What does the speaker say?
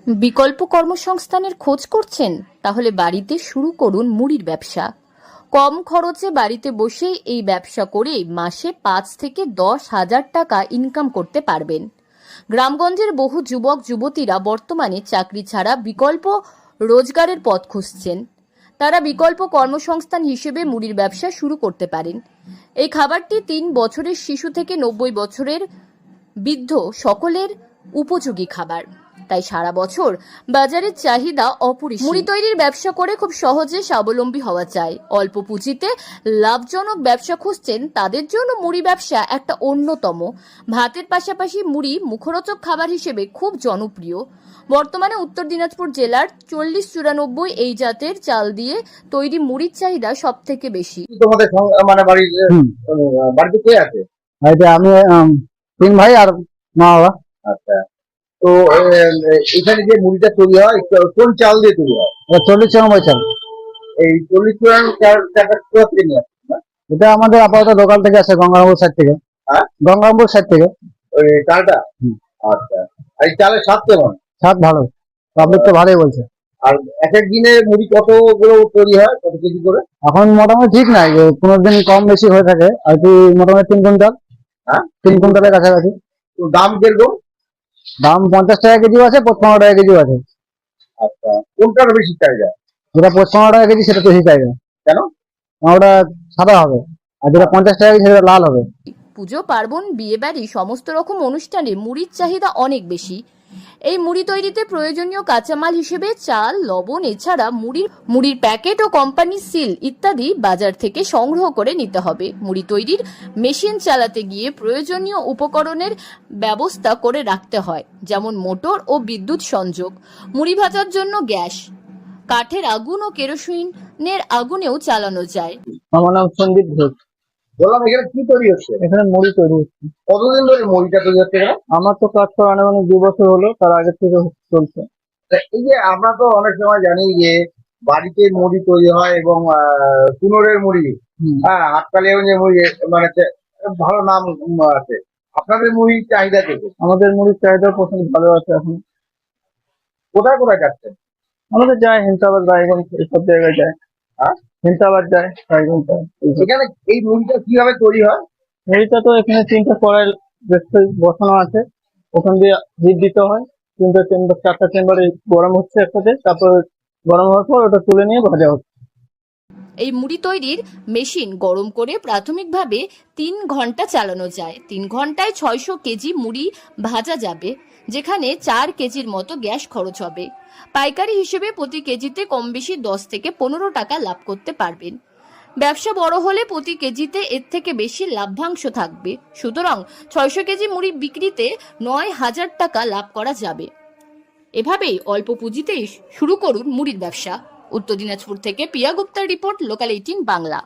বিকল্প কর্মসংস্থানের খোঁজ করছেন? তাহলে বাড়িতে শুরু করুন মুড়ির ব্যবসা। কম খরচে বাড়িতে বসেই এই ব্যবসা করে মাসে 5 থেকে 10,000 টাকা ইনকাম করতে পারবেন। গ্রামগঞ্জের বহু যুবক যুবতীরা বর্তমানে চাকরি ছাড়া বিকল্প রোজগারের পথ খুঁজছেন। তারা বিকল্প কর্মসংস্থান হিসেবে মুড়ির ব্যবসা শুরু করতে পারেন। এই খাবারটি 3 বছরের শিশু থেকে 90 বছরের বৃদ্ধ সকলের উপযোগী খাবার, তাই সারা বছর বাজারের চাহিদা অপরিসীম। মুড়ি তৈরির ব্যবসা করে খুব সহজে স্বাবলম্বী হওয়া যায়। অল্প পুঁজিতে লাভজনক ব্যবসা খুঁজছেন তাদের জন্য মুড়ি ব্যবসা একটা অন্যতম। ভাতের পাশাপাশি মুড়ি মুখরোচক খাবার হিসেবে খুব জনপ্রিয়। বর্তমানে উত্তর দিনাজপুর জেলার 40-94 এই জাতের চাল দিয়ে তৈরি মুড়ির চাহিদা সব থেকে বেশি। তোমাদের মানে বাড়িতে কে আছে? আমি 3 ভাই আর মা বাবা। আচ্ছা, তো এখানে যে মুড়িটা তৈরি হয় কোন চাল দিয়ে তৈরি হয়? 40-94 চাল। এই 40-94 কোথা থেকে নিয়ে আসছে? এটা আমাদের আপাতত লোকাল থেকে আসে, গঙ্গারামপুর সাইড থেকে। হ্যাঁ, গঙ্গারামপুর সাইড থেকে ওই চালটা। আচ্ছা, এই চালের স্বাদ কেমন? স্বাদ ভালো, পাবলিক তো ভালোই বলছে। আর এক এক দিনে মুড়ি কতগুলো তৈরি হয়, কত কেজি করে? এখন মোটামুটি ঠিক নাই, যে কোনো দিন কম বেশি হয়ে থাকে আর কি। মোটামুটি 3 কুইন্টাল। হ্যাঁ, 3 কুইন্টালের কাছাকাছি। তো দাম কিরকম? দাম 50 টাকা কেজি আছে, 55 টাকা কেজি আছে। আচ্ছা, কোনটার বেশি চাহিদা? যেটা 55 টাকা কেজি সেটা বেশি চাইবে। কেন? ওটা সাদা হবে, আর যেটা 50 টাকা কেজি সেটা লাল হবে। পুজো পার্বণ বিয়ে বাড়ি সমস্ত রকম অনুষ্ঠানে মুড়ির চাহিদা অনেক বেশি। এই মুড়ি তৈরিতে প্রয়োজনীয় কাঁচামাল হিসেবে চাল, লবণ, এছাড়া মুড়ির প্যাকেট ও কোম্পানির সিল ইত্যাদি বাজার থেকে সংগ্রহ করে নিতে হবে। মুড়ি তৈরির মেশিন চালাতে গিয়ে প্রয়োজনীয় উপকরণের ব্যবস্থা করে রাখতে হয়, যেমন মোটর ও বিদ্যুৎ সংযোগ। মুড়ি ভাজার জন্য গ্যাস, কাঠের আগুন ও কেরোসিনের আগুনেও চালানো যায়। আমার নাম সন্দীপ ঘোষ। বললাম এখানে কি তৈরি হচ্ছে? এখানে মুড়ি তৈরি হচ্ছে। কতদিন ধরে মুড়িটা তৈরি হচ্ছে এখানে? আমার তো কাজ করা আনুমানিক 2 বছর হলো, তার আগে থেকে চলছে। তা এই যে আমরা তো অনেক সময় জানি যে বাড়িতে মুড়ি তৈরি হয় এবং কুনোরের মুড়ি, হ্যাঁ, হাততালিও যে মুড়ি, মানে ভালো নাম আছে। আপনাদের মুড়ির চাহিদা থেকে আমাদের মুড়ির চাহিদা প্রথম ভালো আছে এখন। কোথায় কোথায় যাচ্ছেন? আমাদের যায় হিমসাবাদ, রায়গঞ্জ, এইসব জায়গায় যায়। হ্যাঁ, হিমসাবাদ যায়, রায়গঞ্জ যায়। এখানে এই মুড়িটা কিভাবে তৈরি হয়? মুড়িটা তো এখানে 3টা কড়াই বসানো আছে, ওখান দিয়ে হিট দিতে হয়। 3টা চেম্বার, 4টা চেম্বারে গরম হচ্ছে একসাথে, তারপর গরম হওয়ার পর ওটা তুলে নিয়ে ভাজা হচ্ছে। এই মুড়ি তৈরির মেশিন গরম করে প্রাথমিকভাবে 3 ঘন্টা চালানো যায়। 3 ঘন্টায় 600 কেজি মুড়ি ভাজা যাবে, যেখানে 4 কেজির মতো গ্যাস খরচ হবে। পাইকারি হিসেবে প্রতি কেজিতে কম বেশি 10 থেকে 15 টাকা লাভ করতে পারবেন। ব্যবসা বড় হলে প্রতি কেজিতে এর থেকে বেশি লাভ্যাংশ থাকবে। সুতরাং 600 কেজি মুড়ি বিক্রিতে 9,000 টাকা লাভ করা যাবে। এভাবেই অল্প পুঁজিতেই শুরু করুন মুড়ির ব্যবসা। উত্তর দিনাজপুর থেকে পিয়া গুপ্তার রিপোর্ট, লোকাল 18 বাংলা।